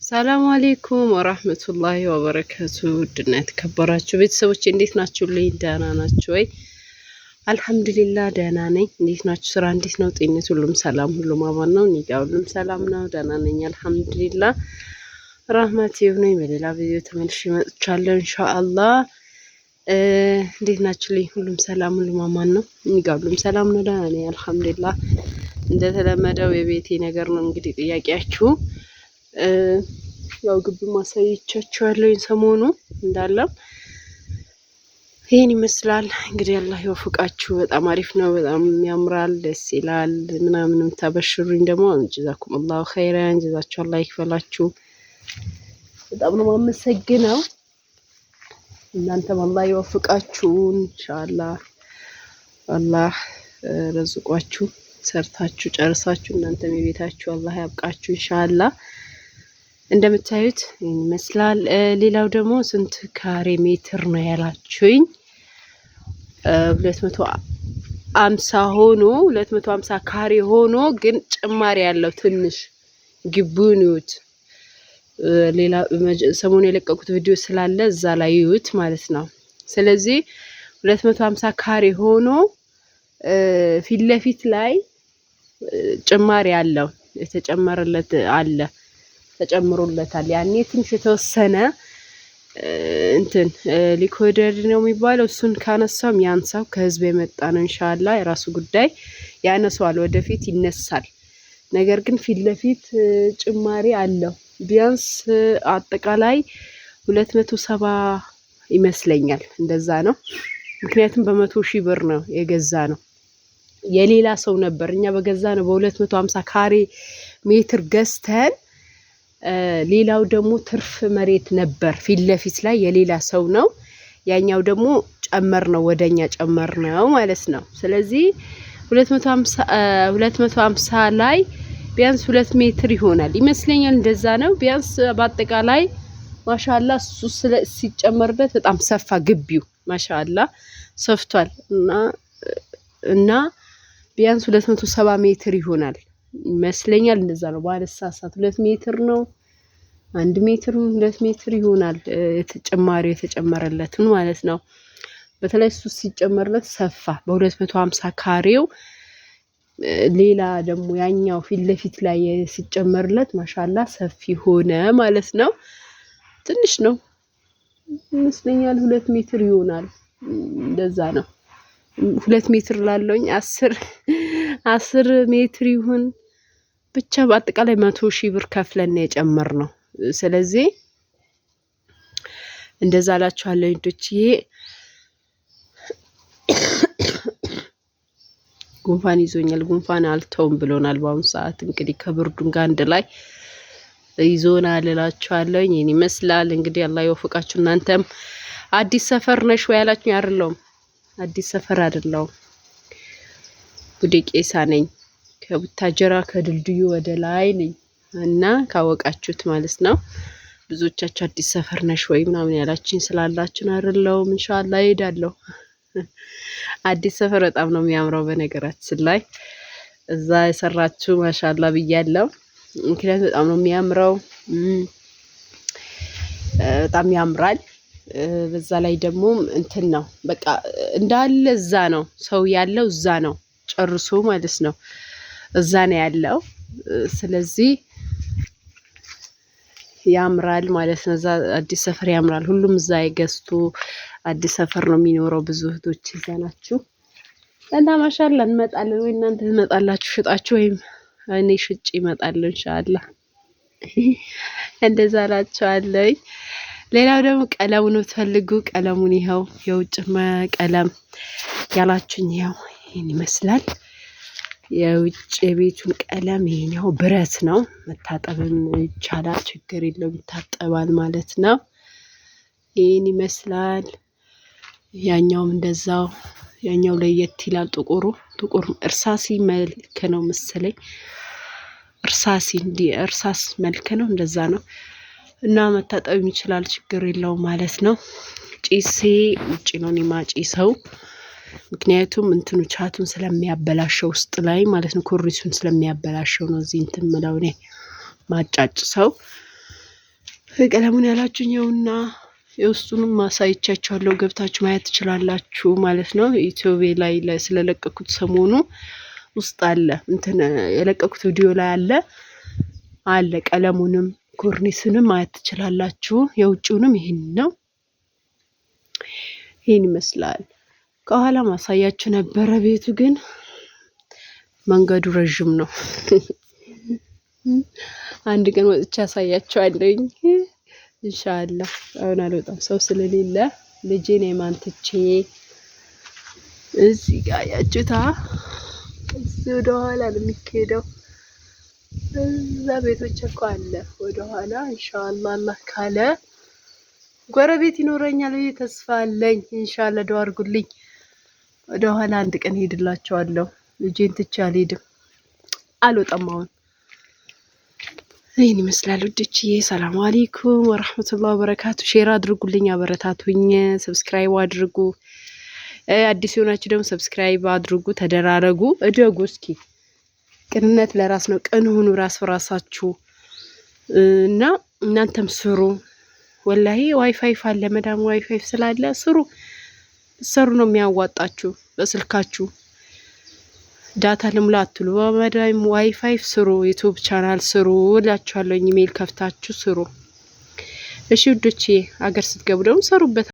ሰላም አለይኩም ወራህመቱላሂ ወበረካቱ። ድና የተከበራችሁ ቤተሰቦች እንዴት ናችሁልኝ? ደህና ናችሁ ወይ? አልሐምዱሊላህ ደህና ነኝ። እንዴት ናችሁ? ስራ እንዴት ነው? ጤንነት ሁሉም ሰላም፣ ሁሉም አማን ነው? እኔ ጋር ሁሉም ሰላም ነው፣ ደህና ነኝ አልሐምዱሊላህ። ራህመት ይሁነኝ። በሌላ ቪዲዮ ተመልሼ መጥቻለሁ ኢንሻአላህ። እንዴት ናችሁልኝ? ሁሉም ሰላም፣ ሁሉም አማን ነው? እኔ ጋር ሁሉም ሰላም ነው፣ ደህና ነኝ አልሐምዱሊላህ። እንደተለመደው የቤቴ ነገር ነው እንግዲህ ጥያቄያችሁ ያው ግቢ ማሳየቻችኋለሁ ሰሞኑ እንዳለ ይሄን ይመስላል እንግዲህ አላህ ይወፍቃችሁ። በጣም አሪፍ ነው፣ በጣም ያምራል፣ ደስ ይላል። ምናምንም ተበሽሩኝ ደግሞ ጀዛኩም አላሁ ኸይራን፣ ጀዛችሁ አላህ ይክፈላችሁ። በጣም ነው የማመሰግነው። እናንተም አላህ ይወፍቃችሁ ኢንሻአላህ። አላህ ረዝቋችሁ ሰርታችሁ ጨርሳችሁ እናንተም የቤታችሁ አላህ ያብቃችሁ ኢንሻአላህ። እንደምታዩት ይመስላል። ሌላው ደግሞ ስንት ካሬ ሜትር ነው ያላችሁኝ? 250 ሆኖ 250 ካሬ ሆኖ ግን ጭማሪ ያለው ትንሽ ግቢውን ይዩት። ሌላ ሰሞኑ የለቀቁት ቪዲዮ ስላለ እዛ ላይ ይዩት ማለት ነው። ስለዚህ 250 ካሬ ሆኖ ፊት ለፊት ላይ ጭማሪ ያለው የተጨመረለት አለ ተጨምሮለታል። ያኔ ትንሽ የተወሰነ እንትን ሊኮደር ነው የሚባለው እሱን ካነሳው ያንሳው ከህዝብ የመጣ ነው ኢንሻአላህ። የራሱ ጉዳይ ያነሳዋል፣ ወደፊት ይነሳል። ነገር ግን ፊት ለፊት ጭማሪ አለው። ቢያንስ አጠቃላይ 270 ይመስለኛል፣ እንደዛ ነው። ምክንያቱም በ100,000 ብር ነው የገዛ ነው። የሌላ ሰው ነበር፣ እኛ በገዛ ነው በ250 ካሬ ሜትር ገዝተን ሌላው ደግሞ ትርፍ መሬት ነበር ፊት ለፊት ላይ የሌላ ሰው ነው። ያኛው ደግሞ ጨመር ነው ወደኛ ጨመር ነው ማለት ነው። ስለዚህ 250 ላይ ቢያንስ 2 ሜትር ይሆናል ይመስለኛል፣ እንደዛ ነው ቢያንስ። በአጠቃላይ ማሻአላ እሱ ሲጨመርበት በጣም ሰፋ ግቢው ማሻአላ ሰፍቷል እና ቢያንስ 270 ሜትር ይሆናል ይመስለኛል፣ እንደዛ ነው ባለሳሳት። 2 ሜትር ነው 1 ሜትር 2 ሜትር ይሆናል የተጨመረለትን ማለት ነው። በተለይ እሱ ሲጨመርለት ሰፋ በ250 ካሬው። ሌላ ደግሞ ያኛው ፊት ለፊት ላይ ሲጨመርለት ማሻአላ ሰፊ ሆነ ማለት ነው። ትንሽ ነው ይመስለኛል 2 ሜትር ይሆናል፣ እንደዛ ነው። 2 ሜትር ላለውኝ 10 ሜትር ይሁን ብቻ በአጠቃላይ 100,000 ብር ከፍለን የጨመርነው። ስለዚህ እንደዛ አላችኋለሁ ልጆችዬ። ጉንፋን ይዞኛል፣ ጉንፋን አልተውም ብሎናል። በአሁኑ ሰዓት እንግዲህ ከብርዱን ጋር አንድ ላይ ይዞናል እላችኋለሁ። ይሄን ይመስላል እንግዲህ አላህ ይወፍቃችሁ። እናንተም አዲስ ሰፈር ነሽ ወይ ያላችሁኝ? አይደለም አዲስ ሰፈር አይደለም፣ ቡዴ ቄሳ ነኝ። ከቡታጀራ ከድልድዩ ወደ ላይ ነኝ እና ካወቃችሁት ማለት ነው። ብዙዎቻችሁ አዲስ ሰፈር ነሽ ወይ ምናምን ያላችሁኝ ስላላችሁ አይደለም። ኢንሻአላህ እሄዳለሁ። አዲስ ሰፈር በጣም ነው የሚያምረው። በነገራችን ላይ እዛ የሰራችሁ ማሻአላህ ብያለሁ። ምክንያቱም በጣም ነው የሚያምረው፣ በጣም ያምራል። በዛ ላይ ደግሞ እንትን ነው በቃ እንዳለ እዛ ነው ሰው ያለው፣ እዛ ነው ጨርሶ ማለት ነው፣ እዛ ነው ያለው። ስለዚህ ያምራል ማለት ነው። እዛ አዲስ ሰፈር ያምራል። ሁሉም እዛ ይገዝቱ አዲስ ሰፈር ነው የሚኖረው። ብዙ እህቶች እዛ ናችሁ እና ማሻአላ እንመጣለን። ወይ እናንተ ትመጣላችሁ ሽጣችሁ፣ ወይም እኔ ሽጭ ይመጣል ኢንሻአላህ። እንደዛ አላችኋለሁ። ሌላው ደግሞ ቀለሙን ትፈልጉ ቀለሙን ይኸው የውጭ ቀለም ያላችሁኝ ይኸው ይሄን ይመስላል። የውጭ የቤቱን ቀለም ይሄኛው ብረት ነው፣ መታጠብም ይቻላል፣ ችግር የለውም ይታጠባል ማለት ነው። ይሄን ይመስላል። ያኛውም እንደዛው፣ ያኛው ለየት ይላል። ጥቁር እርሳሲ መልክ ነው መሰለኝ፣ እርሳሲ እንዲህ እርሳስ መልክ ነው፣ እንደዛ ነው እና መታጠብ ይችላል፣ ችግር የለውም ማለት ነው። ጭሴ ውጪ ነው የማጨሰው፣ ምክንያቱም እንትኑ ቻቱን ስለሚያበላሸው ውስጥ ላይ ማለት ነው፣ ኮሪሱን ስለሚያበላሸው ነው እዚህ እንትን ምለው ነው ማጫጭ ሰው ቀለሙን ያላችሁኝውና የውስጡንም ማሳይቻችኋለሁ ገብታችሁ ማየት ትችላላችሁ ማለት ነው። ዩቲዩብ ላይ ስለለቀኩት ሰሞኑ ውስጥ አለ እንትን የለቀኩት ቪዲዮ ላይ አለ ቀለሙንም ኮርኒስንም ማየት ትችላላችሁ። የውጭውንም ይሄን ነው። ይሄን ይመስላል። ከኋላ ማሳያችሁ ነበረ። ቤቱ ግን መንገዱ ረጅም ነው። አንድ ቀን ወጥቼ አሳያችኋለሁ ኢንሻአላህ። አሁን አልወጣም ሰው ስለሌለ ልጄን የማንትቼ እዚህ ጋር ያችሁታ እዚህ ወደ ኋላ ነው የሚሄደው። እዛ ቤቶች እኮ አለ ወደ ኋላ ኢንሻአላህ አላህ ካለ ጎረቤት ይኖረኛል ብዬ ተስፋ አለኝ። ኢንሻአላህ ዱአ አድርጉልኝ። ወደ ኋላ አንድ ቀን ሄድላችኋለሁ። ልጄን ትቼ አልሄድም፣ አልወጣም። አሁን ይሄን ይመስላል ውዶችዬ። ሰላም አለይኩም ወራህመቱላሂ ወበረካቱ። ሼር አድርጉልኝ፣ አበረታቱኝ፣ ሰብስክራይብ አድርጉ። አዲስ የሆናችሁ ደግሞ ሰብስክራይብ አድርጉ፣ ተደራረጉ፣ እደጉ። እስኪ ቅንነት ለራስ ነው። ቅን ሁኑ ራሳችሁ እና እናንተም ስሩ። ወላሂ ዋይፋይ አለ መዳም ዋይፋይ ስላለ ስሩ ነው የሚያዋጣችሁ። በስልካችሁ ዳታ ልሙላ አትሉ፣ በመዳም ዋይፋይ ስሩ። ዩቲዩብ ቻናል ስሩ እላችኋለሁ። ኢሜል ከፍታችሁ ስሩ። እሺ ውዶቼ፣ አገር ስትገቡ ደግሞ ሰሩበት።